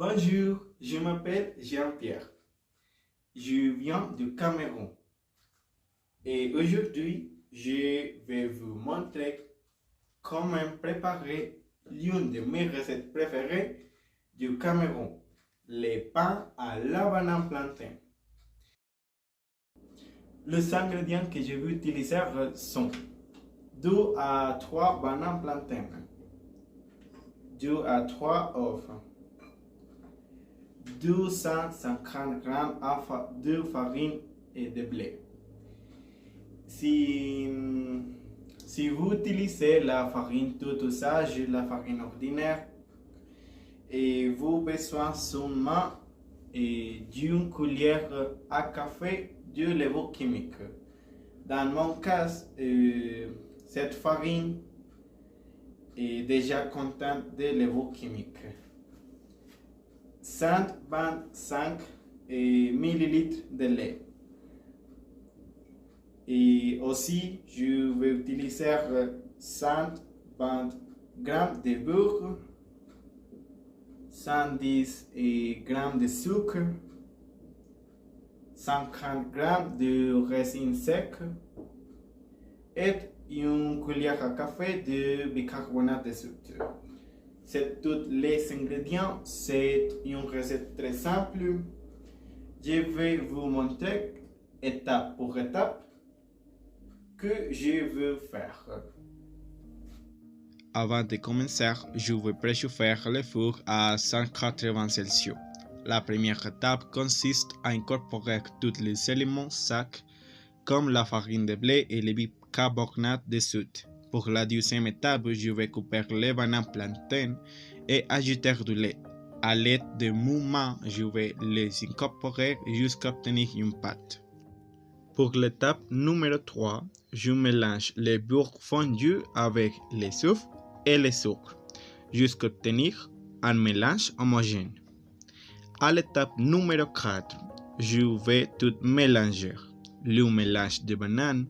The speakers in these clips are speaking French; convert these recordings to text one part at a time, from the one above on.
Bonjour, je m'appelle Jean-Pierre. Je viens du Cameroun. Et aujourd'hui, je vais vous montrer comment préparer l'une de mes recettes préférées du Cameroun, les pains à la banane plantain. Les ingrédients que je vais utiliser sont 2 à 3 bananes plantain, 2 à 3 œufs, 250 g de farine et de blé. Si vous utilisez la farine toute usage, la farine ordinaire, et vous avez besoin seulement d'une cuillère à café de levure chimique. Dans mon cas, cette farine est déjà contente de levure chimique. 125 ml de lait. Et aussi, je vais utiliser 120 g de beurre, 110 g de sucre, 50 g de raisin sec et une cuillère à café de bicarbonate de soude. C'est tous les ingrédients, c'est une recette très simple. Je vais vous montrer étape pour étape que je veux faire. Avant de commencer, je vais préchauffer le four à 180 Celsius. La première étape consiste à incorporer tous les éléments secs comme la farine de blé et le bicarbonate de soude. Pour la deuxième étape, je vais couper les bananes plantains et ajouter du lait. À l'aide de mon main, je vais les incorporer jusqu'à obtenir une pâte. Pour l'étape numéro 3, je mélange le beurre fondu avec les œufs et le sucre jusqu'à obtenir un mélange homogène. À l'étape numéro 4, je vais tout mélanger. Le mélange de bananes,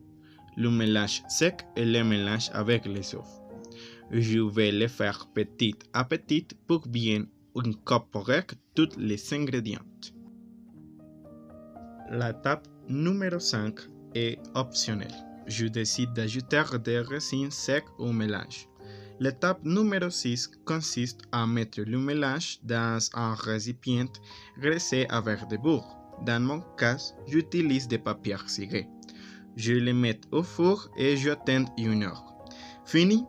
le mélange sec et le mélange avec les œufs. Je vais le faire petit à petit pour bien incorporer tous les ingrédients. L'étape numéro 5 est optionnelle. Je décide d'ajouter des raisins secs au mélange. L'étape numéro 6 consiste à mettre le mélange dans un récipient graissé avec du beurre. Dans mon cas, j'utilise des papiers cirés. Je les mets au four et j'attends 1 heure. Fini,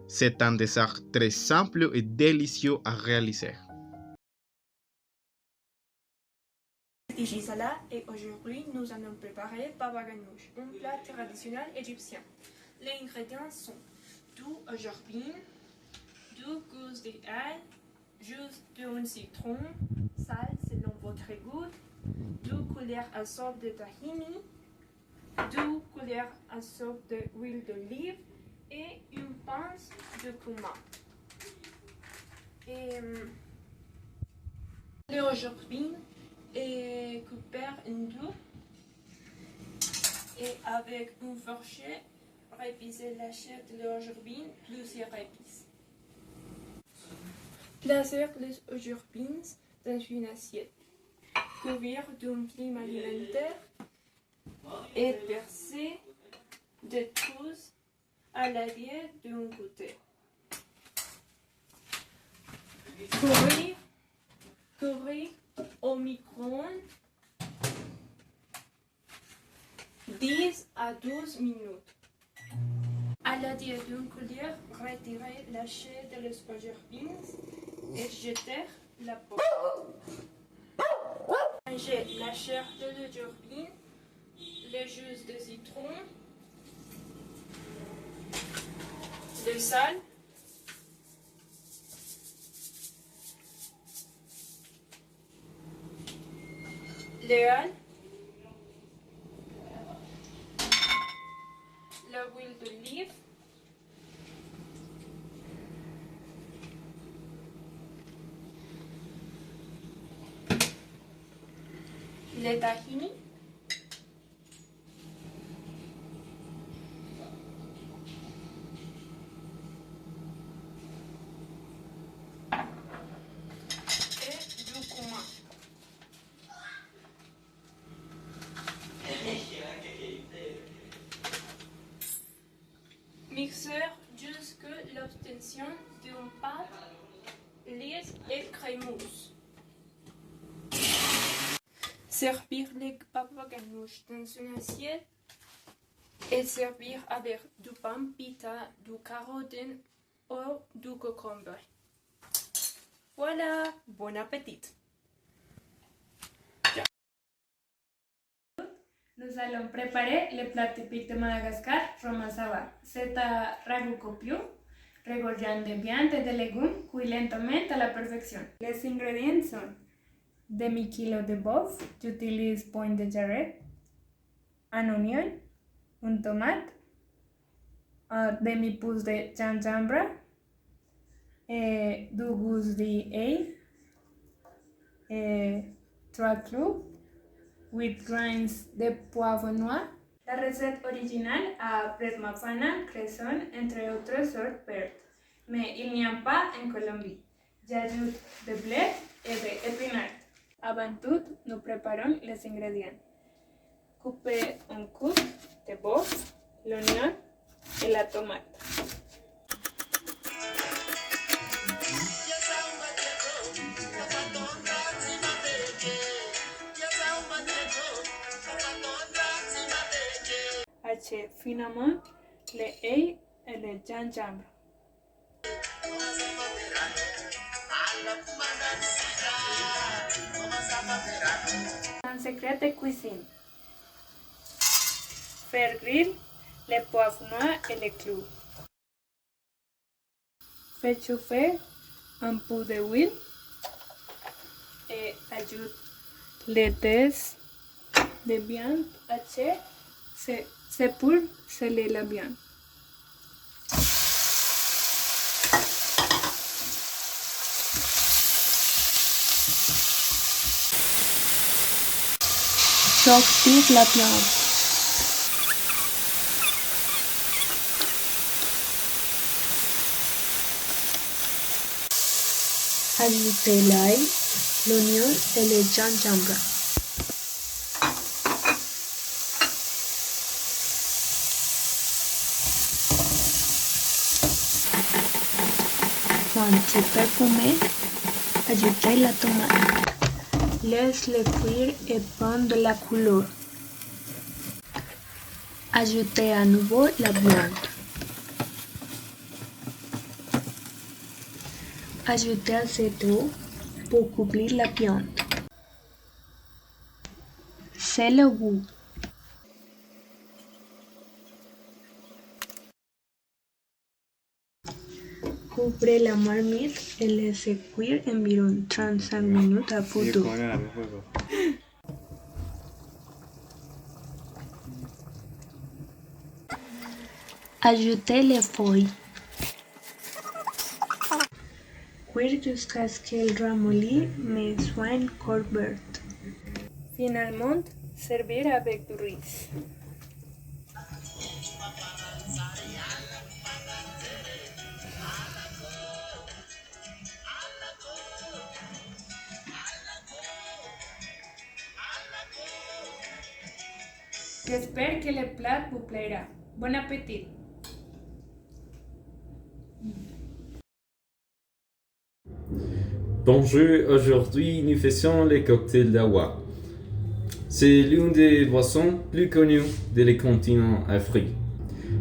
c'est un dessert très simple et délicieux à réaliser. C'est Gisela et aujourd'hui nous allons préparer baba ganoush, un plat traditionnel égyptien. Les ingrédients sont 2 aubergines, 2 gousses d'ail, jus d'un citron, sel selon votre goût, 2 cuillères à soupe de tahini, 2 cuillères à soupe d'huile d'olive et une pince de cumin. Les aubergines et couper en deux et avec une fourchette répicer la chair de l'aubergine plusieurs épices. Placer les aubergines dans une assiette, couvrir d'un film alimentaire et verser des trousses à l'arrière d'un côté. Couvrir au micro-ondes 10 à 12 minutes. À l'aide d'une cuillère, retirer la chair de les aubergines et jeter la peau. Mangez la chair de l'aubergine, le jus de citron, le sel, l'huile, l'huile d'olive, le tahini, et du perfection d'une pâte lisse et crémeuse. Servir les baba ganoush dans une assiette et servir avec du pain pita, du carotte ou du concombre. Voilà, bon appétit! Nous allons préparer le plat typique de Madagascar, romasava. C'est un ragoût copieux, regorgeant de viande et de légumes, cuit lentement à la perfection. Les ingrédients sont demi-kilo de bœuf, j'utilise point de jarret, un oignon, une tomate, un demi-pouce de gingembre, et 2 gousses d'ail, et 3 clous, 8 grains de poivre noir. La recette originale a Bret Mafana, cresson, entre autres sortes vertes, mais il n'y a pas en Colombie. J'ajoute de blé et d'épinards. Avant tout, nous préparons les ingrédients. Coupez un cube de bœuf, l'oignon et la tomate. Hachez finement les œufs et le gingembre. Un secret de cuisine. Faire griller les poivres noirs et les clous. Faites chauffer un peu d'huile et ajoute les dés de viande hachée. C'est pour sceller la viande. Sortir la viande. Ajouter l'ail, l'oignon et le gingembre. Quand c'est parfumé, ajoutez la tomate. Laisse-le cuire et prendre de la couleur. Ajoutez à nouveau la viande. Ajoutez assez d'eau pour couvrir la viande. C'est le goût. Couvrez la marmite et laissez cuire environ 35 minutes à feu doux. Ajoutez les feuilles. Cuire jusqu'à ce qu'elle ramollit mais soit encore verte. Finalement, servir avec du riz. J'espère que le plat vous plaira. Bon appétit! Bonjour, aujourd'hui nous faisons le cocktail d'awa. C'est l'une des boissons plus connues des continents africains.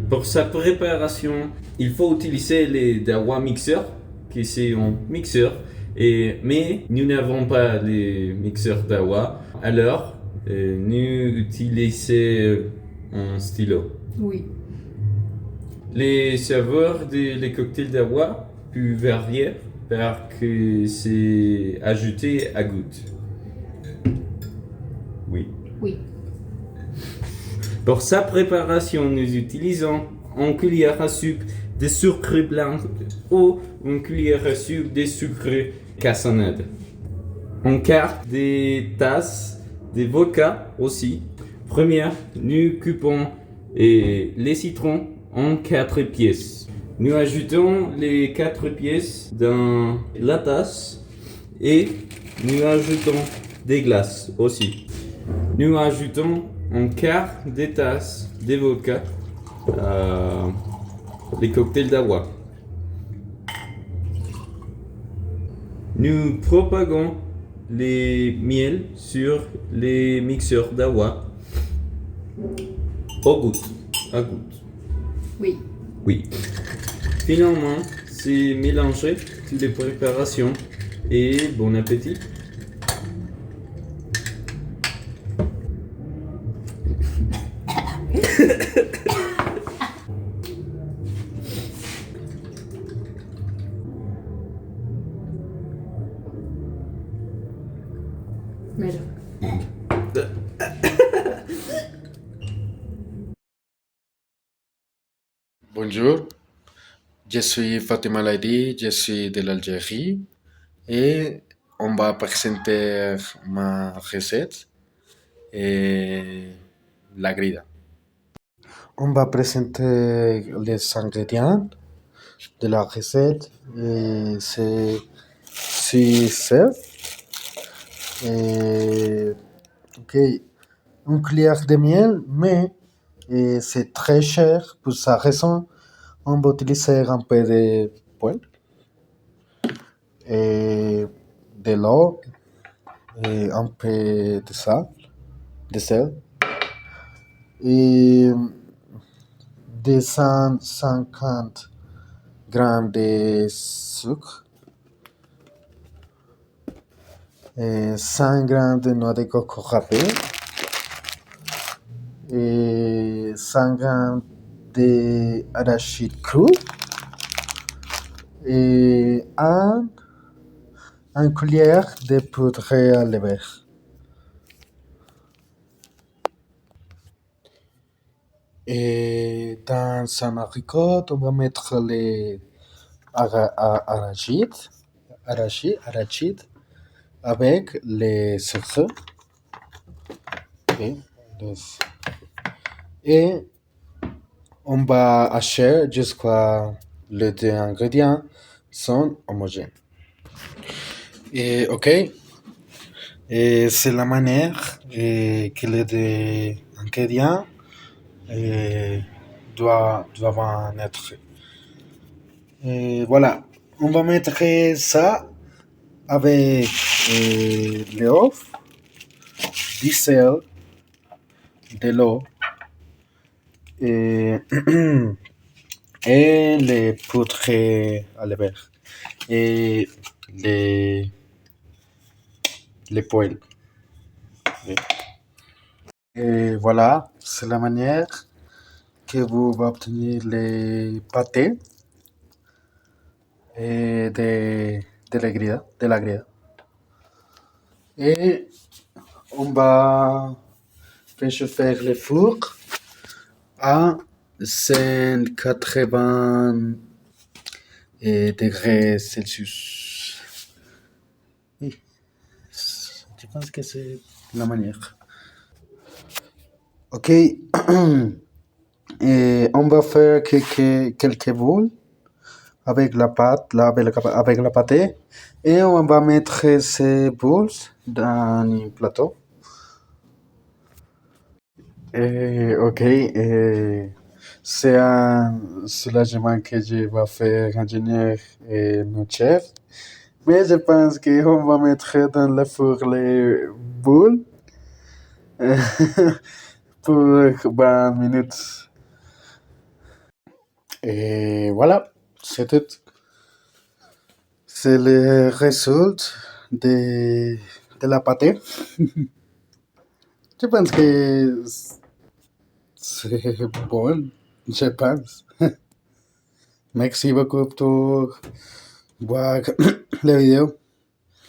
Pour sa préparation, il faut utiliser les dawa mixeurs, qui sont un mixeur, mais nous n'avons pas les mixeurs dawa, alors nous utilisons un stylo. Oui. Les saveurs des cocktails d'awa peuvent varier parce que c'est ajouté à goût. Oui. Oui. Pour sa préparation, nous utilisons une cuillère à sucre de sucre blanc ou une cuillère à sucre de sucre cassonade. Un quart de tasse de vodka aussi. Première, nous coupons les citrons en 4 pièces. Nous ajoutons les 4 pièces dans la tasse et nous ajoutons des glaces aussi. Nous ajoutons un quart de tasse de vodka, les cocktails d'awa. Nous propagons les miels sur les mixeurs d'Awa. Au goutte. À goutte. Oui. Oui. Finalement, c'est mélanger toutes les préparations et bon appétit. Mira. Bonjour, je suis Fatima Laidi, je suis de l'Algérie et on va présenter ma recette et la grida. On va présenter les ingrédients de la recette. C'est 6 œufs, ok, une cuillère de miel, mais c'est très cher. Pour sa raison, on va utiliser un peu de poêle, de l'eau, et un peu de sel, et 250 grammes de sucre, et 100 grammes de noix de coco râpée, et 100 grammes d'arachide cru, et une cuillère de poudre à levure. Et dans un haricot, on va mettre les arachides avec les sucres. Okay. Et on va hacher jusqu'à les deux ingrédients sont homogènes. Et ok. Et c'est la manière que les deux ingrédients doivent en être. Et voilà. On va mettre ça avec l'œuf, du sel, de l'eau et, et les poudres à levure et les poêles. Et voilà, c'est la manière que vous va obtenir les pâtés et de la grida. Et on va réchauffer le four à 180 degrés Celsius. Oui, je pense que c'est la manière. Ok, et on va faire quelques boules avec la pâte, avec la pâté, et on va mettre ces boules dans un plateau. Ok, c'est un soulagement que je vais faire ingénieur et mon chef, mais je pense qu'on va mettre dans le four les boules pour 20 minutes. Et voilà, c'est tout. C'est le résultat de la pâté. Je pense que c'est bon, je pense. Merci beaucoup pour voir la vidéo.